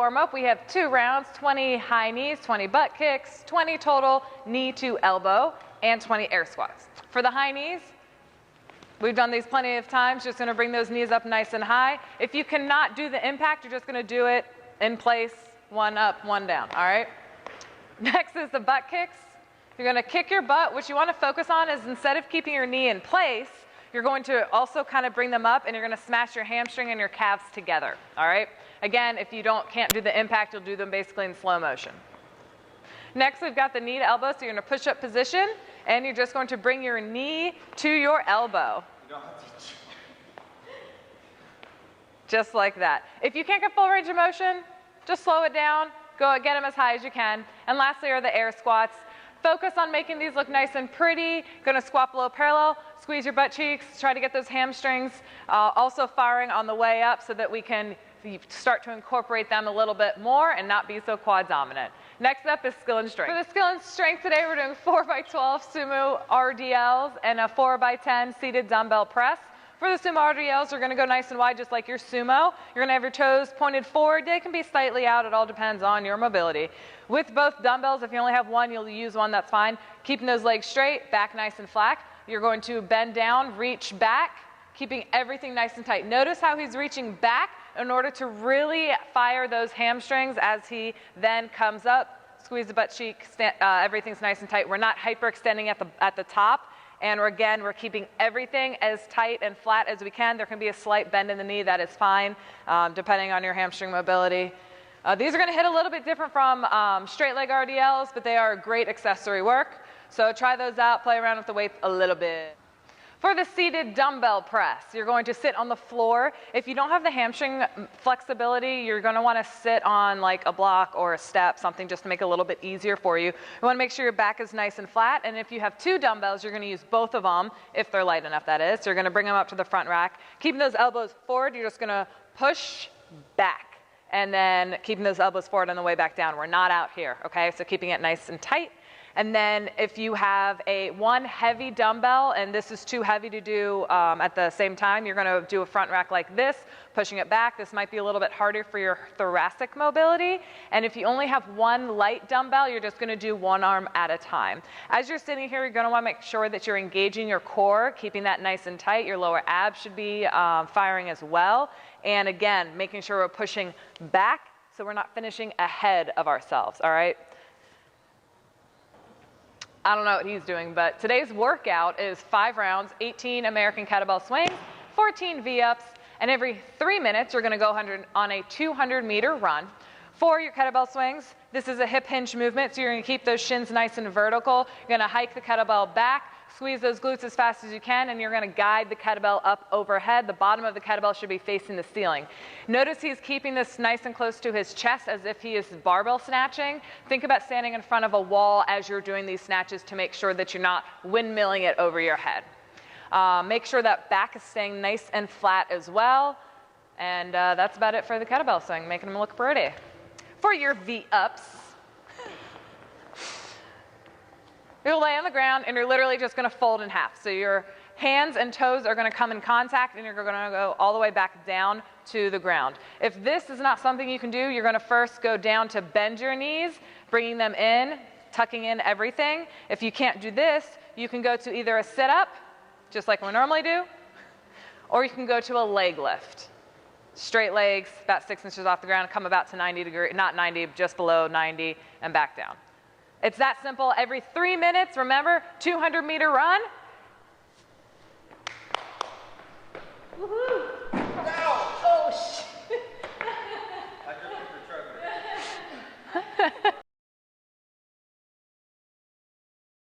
warm-up, we have 2 rounds, 20 high knees, 20 butt kicks, 20 total knee to elbow, and 20 air squats. For the high knees, we've done these plenty of times, just gonna bring those knees up nice and high. If you cannot do the impact, you're just gonna do it in place, 1 up, 1 down, all right? Next is the butt kicks. You're gonna kick your butt. What you wanna focus on is instead of keeping your knee in place, you're going to also kind of bring them up and you're gonna smash your hamstring and your calves together, all right? Again, if you can't do the impact, you'll do them basically in slow motion. Next, we've got the knee to elbow, so you're in a push-up position, and you're just going to bring your knee to your elbow. You don't have to. Just like that. If you can't get full range of motion, just slow it down, get them as high as you can. And lastly are the air squats. Focus on making these look nice and pretty. Gonna squat below parallel, squeeze your butt cheeks, try to get those hamstrings also firing on the way up so that we can start to incorporate them a little bit more and not be so quad dominant. Next up is skill and strength. For the skill and strength today, we're doing 4x12 Sumo RDLs and a 4x10 seated dumbbell press. For the Sumo RDLs, you're gonna go nice and wide just like your sumo. You're gonna have your toes pointed forward. They can be slightly out, it all depends on your mobility. With both dumbbells, if you only have one, you'll use one, that's fine. Keeping those legs straight, back nice and flat. You're going to bend down, reach back, keeping everything nice and tight. Notice how he's reaching back in order to really fire those hamstrings as he then comes up. Squeeze the butt cheek, everything's nice and tight. We're not hyperextending at the top. And we're keeping everything as tight and flat as we can. There can be a slight bend in the knee, that is fine, depending on your hamstring mobility. These are gonna hit a little bit different from straight leg RDLs, but they are great accessory work. So try those out, play around with the weights a little bit. For the seated dumbbell press, you're going to sit on the floor. If you don't have the hamstring flexibility, you're gonna wanna sit on like a block or a step, something just to make it a little bit easier for you. You wanna make sure your back is nice and flat, and if you have 2 dumbbells, you're gonna use both of them, if they're light enough, that is. So you're gonna bring them up to the front rack. Keeping those elbows forward, you're just gonna push back, and then keeping those elbows forward on the way back down. We're not out here, okay? So keeping it nice and tight. And then if you have one heavy dumbbell, and this is too heavy to do at the same time, you're gonna do a front rack like this, pushing it back. This might be a little bit harder for your thoracic mobility. And if you only have 1 light dumbbell, you're just gonna do 1 arm at a time. As you're sitting here, you're gonna wanna make sure that you're engaging your core, keeping that nice and tight. Your lower abs should be firing as well. And again, making sure we're pushing back so we're not finishing ahead of ourselves, all right? I don't know what he's doing, but today's workout is 5 rounds, 18 American Kettlebell Swings, 14 VUps, and every 3 minutes you're gonna go on a 200-meter run. For your kettlebell swings, this is a hip hinge movement, so you're gonna keep those shins nice and vertical. You're gonna hike the kettlebell back, squeeze those glutes as fast as you can, and you're gonna guide the kettlebell up overhead. The bottom of the kettlebell should be facing the ceiling. Notice he's keeping this nice and close to his chest as if he is barbell snatching. Think about standing in front of a wall as you're doing these snatches to make sure that you're not windmilling it over your head. Make sure that back is staying nice and flat as well. And that's about it for the kettlebell swing, making them look pretty. For your V-ups, you'll lay on the ground and you're literally just gonna fold in half. So your hands and toes are gonna come in contact and you're gonna go all the way back down to the ground. If this is not something you can do, you're gonna first go down to bend your knees, bringing them in, tucking in everything. If you can't do this, you can go to either a sit-up, just like we normally do, or you can go to a leg lift. Straight legs, about 6 inches off the ground, come about to 90 degrees, not 90, just below 90, and back down. It's that simple. Every 3 minutes, remember, 200-meter run. Woohoo!